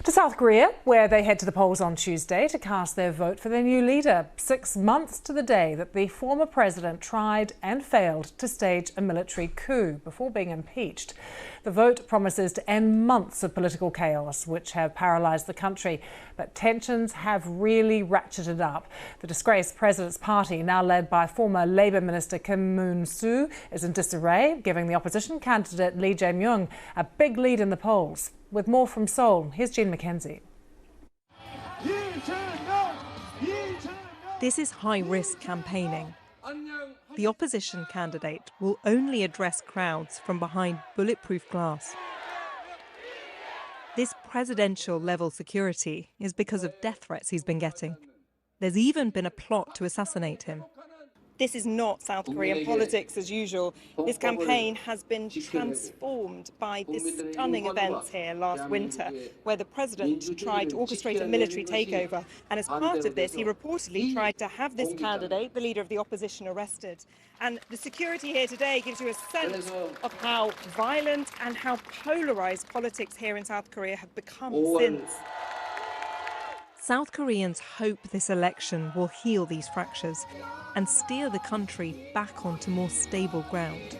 To South Korea, where they head to the polls on Tuesday to cast their vote for their new leader, 6 months to the day that the former president tried and failed to stage a military coup before being impeached. The vote promises to end months of political chaos, which have paralysed the country. But tensions have really ratcheted up. The disgraced president's party, now led by former Labour Minister Kim Moon-soo, is in disarray, giving the opposition candidate Lee Jae-myung a big lead in the polls. With more from Seoul, here's Jean McKenzie. This is high-risk campaigning. The opposition candidate will only address crowds from behind bulletproof glass. This presidential-level security is because of death threats he's been getting. There's even been a plot to assassinate him. This is not South Korean politics as usual. This campaign has been transformed by this stunning events here last winter, where the president tried to orchestrate a military takeover. And as part of this, he reportedly tried to have this candidate, the leader of the opposition, arrested. And the security here today gives you a sense of how violent and how polarised politics here in South Korea have become since. South Koreans hope this election will heal these fractures and steer the country back onto more stable ground.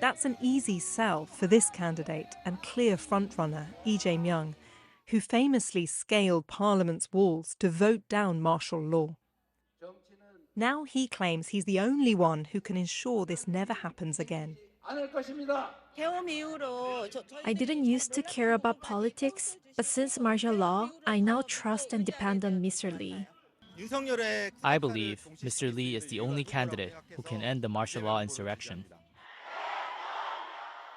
That's an easy sell for this candidate and clear frontrunner, Lee Jae-myung, who famously scaled Parliament's walls to vote down martial law. Now he claims he's the only one who can ensure this never happens again. I didn't used to care about politics, but since martial law, I now trust and depend on Mr. Lee. I believe Mr. Lee is the only candidate who can end the martial law insurrection.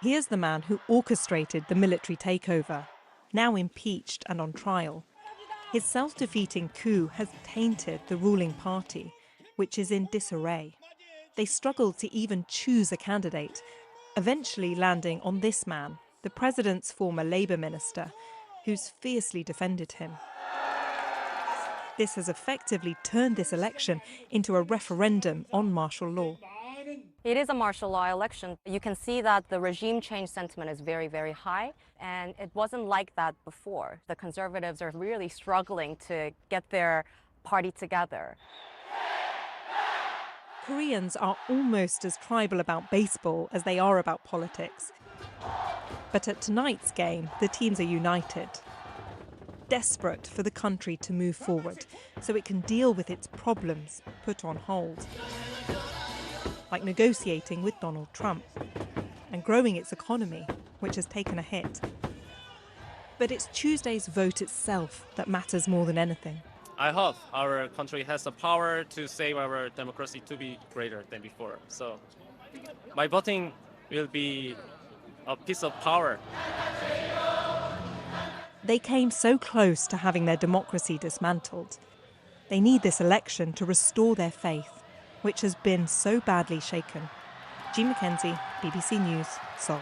Here's the man who orchestrated the military takeover, now impeached and on trial. His self-defeating coup has tainted the ruling party, which is in disarray. They struggled to even choose a candidate, eventually landing on this man, the president's former Labour minister, who's fiercely defended him. This has effectively turned this election into a referendum on martial law. It is a martial law election. You can see that the regime change sentiment is very, very high, and it wasn't like that before. The Conservatives are really struggling to get their party together. Koreans are almost as tribal about baseball as they are about politics. But at tonight's game, the teams are united, desperate for the country to move forward so it can deal with its problems put on hold, like negotiating with Donald Trump and growing its economy, which has taken a hit. But it's Tuesday's vote itself that matters more than anything. I hope our country has the power to save our democracy to be greater than before. So my voting will be a piece of power. They came so close to having their democracy dismantled. They need this election to restore their faith, which has been so badly shaken. Jean McKenzie, BBC News, Seoul.